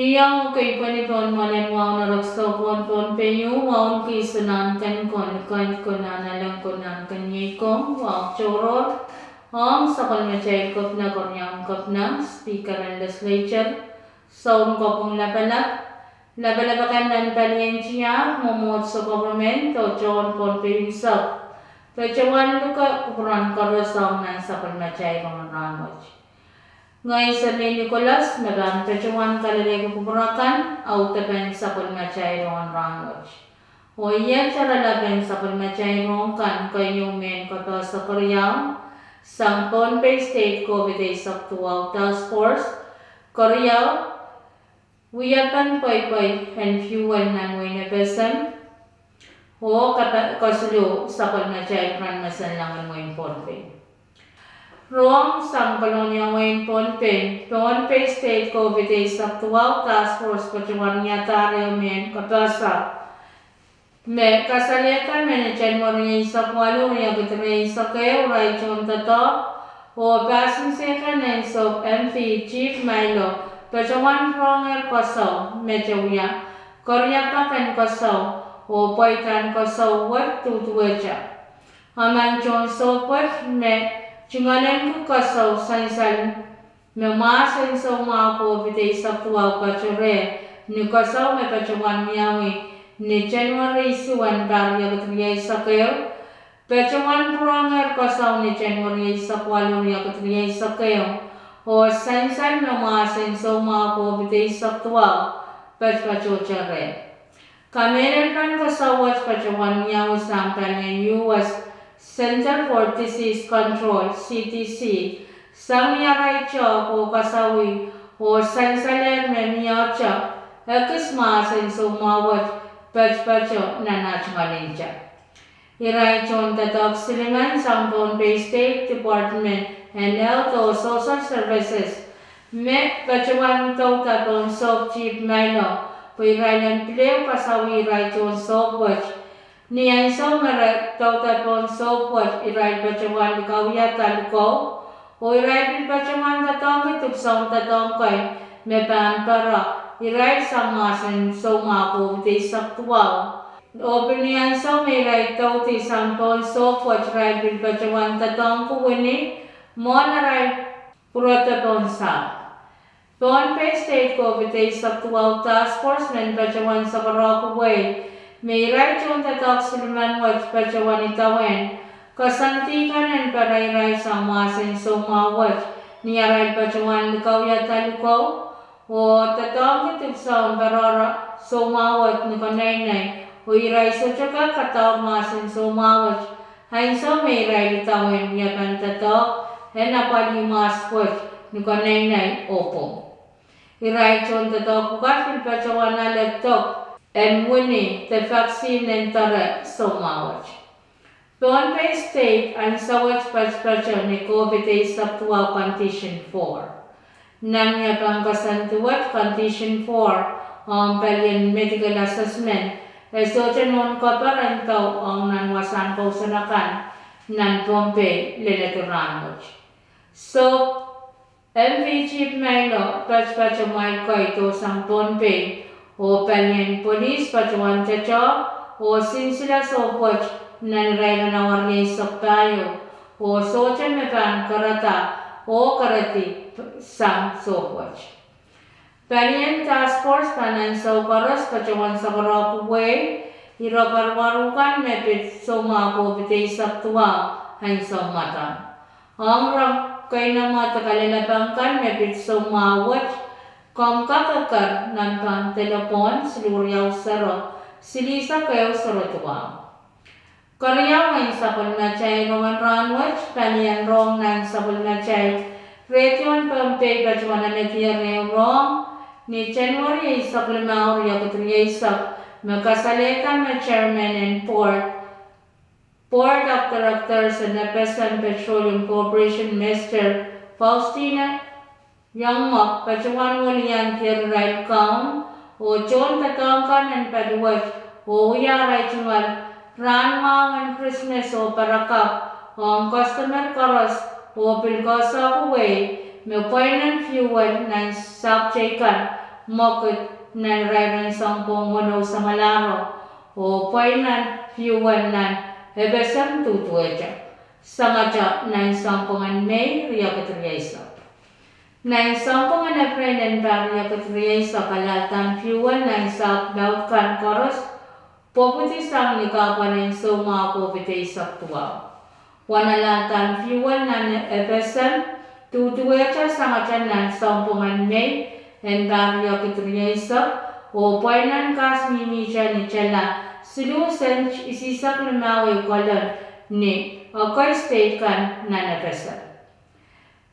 Yang kay panipon manen wow na rakso pon penyu wow kisanan kan nalang konan kan yekong wow choror sakal macay kop na koryang kop na speaker and legislature saun kopong labalabakan dan paliensya momot sa government o chon pon peyusap pecawan luka kukuran karasang nan sakal macay kong ranwaj. Ngay sa Nicolas, nagan pecuan kalilego kupurakan, au tapen sa pulmachay ron rangoch. O iyan cara laben sa pulmachay ron kan kayo men kato sa Koreaw, Sampon Bay State COVID Saktuaw Task Force, Koreaw, Wiyapan Poy and Fuel ng Winnepesan, o kasulu sa pulmachay ron masanlangan mo yung Ponpe. Rong sang kolonya Wayne Ponpe State COVID Saktuaw Task Force Pacuan Nyata Reumen Katasa Me Kasaleta Manajan Mornya Isakwalu Ria Gitme Isakeo Raichon Tato O Basin Sekan and Soap MP Chief Milo Pacuan Ronger Koso Mejawya Koryapakan Koso O Poitan Koso Wat Tutueja Aman John Sopot Me Chingalan ko kasaw sansan memasin sa mga COVID Saktuaw Pacure ni kasaw may pacuan miyawi ni January 1 barya katriyay sakayo pacuan puranger kasaw ni January 1 ya katriyay sakayo o sansan memasin sa mga COVID Saktuaw Pacure Kameran kan kasawat pacuan miyawi sampai ng US Center for Disease Control, CDC, Samyaray Cho ko kasawi o sansalan memiyaw cho, ekismasin sumawat pachpacho na nachmalin cho. Iray chon tatok siliman Sampon Bay State Department and Health o Social Services, me pachuan to tapon Soap Chief Milo, puiray ng pilew kasawi iray chon Soap Watch, Niyan sa mga tautapon sopot iray pacawan likawya taluko o iray bin pacawan tatong itubsong tatong kay mepan para iray sa masan so mako ti saktuaw o biniyan sa iray tauti sampon sopot iray bin pacawan tatong kuwini mo naray protapon sa Ponpe State COVID Saktuaw Task Force men pacawan sa Karokuway May chon tatok silman waj pacawan itawen, kasantikan and parayray sa masin sumawaj, niyaray pacawan likaw yata likaw, o tatok itibsaon parara sumawaj ni kanaynay, o iray sa tsaka kataw masin sumawaj, hain sa may iray litawen yakan tatok, and napalimas waj ni kanaynay opo. Iray chon tatok kukasin pacawan na lagtok, and winning the vaccine and tara sumawaj. Ponpe State ang sawaj pachpacho ni COVID Saktuaw Condition 4. Namya pang kasantuwat Condition 4 ang Palian Medical Assessment esocha non kaparantaw ang nanwasan kausanakan ng Ponpe Lelaturanoj. So, MV Chief Milo pachpacho Mike ito sang Ponpe o Palian Police pacuan caco o sinsila sopot nanray na nawarnay saktayo o socha mepan karata o karati sang sopot. Palian Task Force panan sa karas pacuan sa Karokuway irakarwarukan mepit sumako bitay saktuaw hain sa mata. Ang kay na mata kalalabangkan mepit sumawat Kom kakakar ng telepon siluryaw saro, silisa kayo saro tuwang. Koreaw ay sapol na chay roman ranwach, kaniyan rong nan sapol na chay, retyon Ponpe pacuan na netiyar rong, ni January ay saklamaw riya katriya isak, magkasalita na Chairman and Board of Directors and Nepesan Petroleum Corporation Mr. Faustina Yang mak pacuan walian tirai kaum o John tatangkan and paduwat o yaray chungal ranma Christmas o parakap o customer karas o pilkosa kuway may poinan fuel ng sapchaykan mokit nan rairan sampung wano sa malaro o painan fuel nan ebesam tutueja. Sangaja nan sampungan May riyakat nan sampungan April nan riyakat kalatan fuel nan sak daut kan koros poputi sang nikapan nan soma kopite isak tuwa. Wanalatan fuel nan ebesam tutueja sangaja nan sampungan May en riyakat o painan kas mimija ni chala silu sen isisak lemawi kolon ni okoy state kan nanapesa.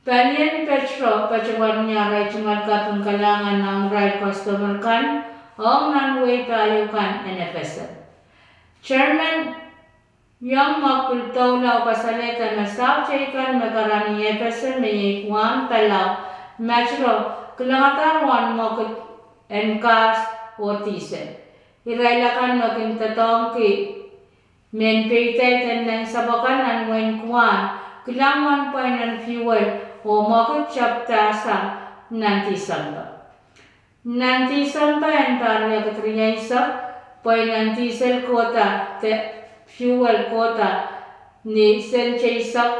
Panian Petro pacawan nyaray cungal katong kalangan ng right customer kan o nanway tayo kan nanapesa. Chairman yang magpultaw na pasaleta na sabchay kan magarani epesa may ikuang talaw metro kelangatarwan makut enkas otisen. Irailakan makin tatongki men peitay tendang sabakan nan wen kuan kelangan painan fuel o makut chaptasa nanti samba en tarya katriya isa painan diesel kota te fuel kota ni senche isak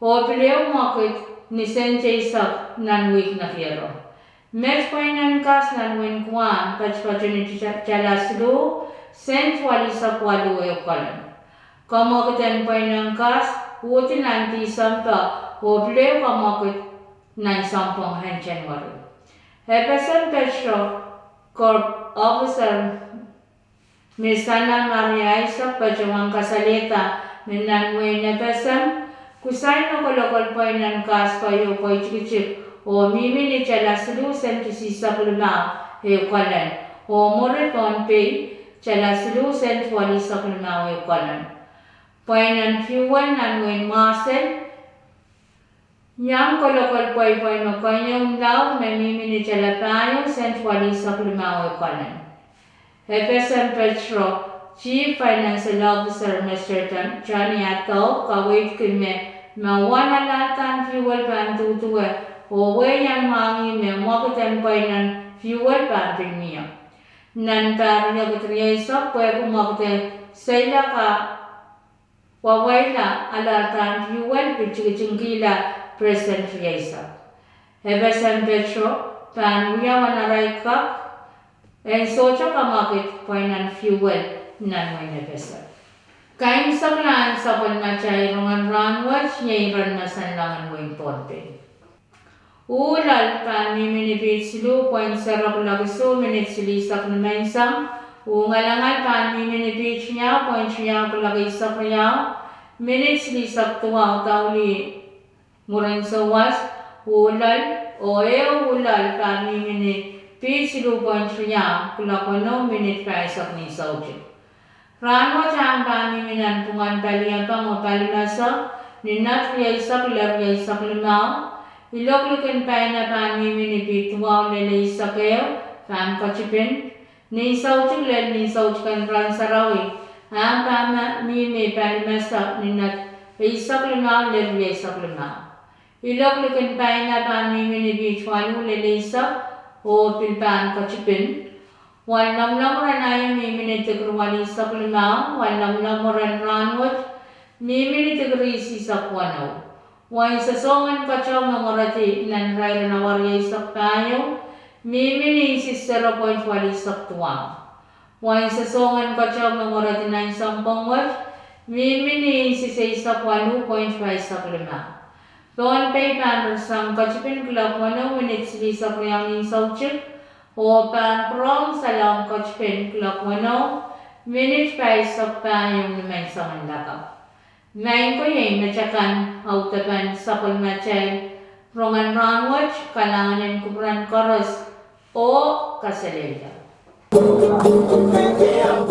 o pileo makut ni senche isak nan wik na hero. Mes painan kas nan wen kuan pachpachuni chalaslu sent wali sa kwalu e kalan. Kamakiten painan kas uti nanti sampa o bleu kamakit nan sampong henchen waru. Epesan Petro Corp Officer Misana Maria Isaac pachawang kasalita minan wen epesan kusay no kolokol painan kas kayo koy chikichik o mimi ni chalaslu sent sisa kulma e kalan o moreton pay chalaslu sent wali sa kulma e kalan. Painan fuel nan wen masen yang kolokol poy makanyong daw may mimi ni chalapayo sent wali sa kulma e kalan. Epesan Petro Chief Financial Officer Mr. Johnny Ato kawit kime mawanalatan fuel ban tutuwe o yang mangi me mwakuten painan fuel ban premium. Nantar yakutriya isa pwe kumakuten sayla ka wawaila alatan fuel pichikichinggila present isa. Ebesan Petro pan uyawanaray kak en socha kamakit painan fuel nan way nebesa. Kain saklaan sa palmachay rongan ranwach nyairan masanlangan way ponpe. Ulal pan miminipit silu point serok lagiso minit silisak na mensang ungalangal pan miminipit niya point siya kulagisak niya minit silisak tuwa tauli murang sawas ulal ulal pan miminipit silu point siya kulakono minit pa isak ni sauji. Ranwa chang pan miminan tungan paliyan pang palimasa ninat riya isak limao iloklukin paina pan mimini tuwaw lele isakeo pan kachipin ni sauchik lel ni sauchikan ran sarawi ang pama mimi palimasa ninat isak limao lel riya isak limao iloklukin paina pan mimini tuwaw lele isak o pilpan kachipin wan lamlamuran ayo mimini tigruwali isak limao wan lamlamuran ranwat mimini tigrisi isak wanaw. Wan sa songan kachaw ng orati nan rayra na warya isak tayo, mimini si 0.1 isak tuwang. Wan sa songan kachaw ng orati na isang pangwat, mimini si 1.5 isak lima. Doon pay pan sang kachipin kulak 1 minutes isak riyang isaw chip, o pan prong salang kachipin kulak 1 minutes pa isak tayo naman sa mandakaw. Ngayon ko yung natsakan autapan sa kulmatay rongan ranwach kalanganin kubran koros o kasalita. Ang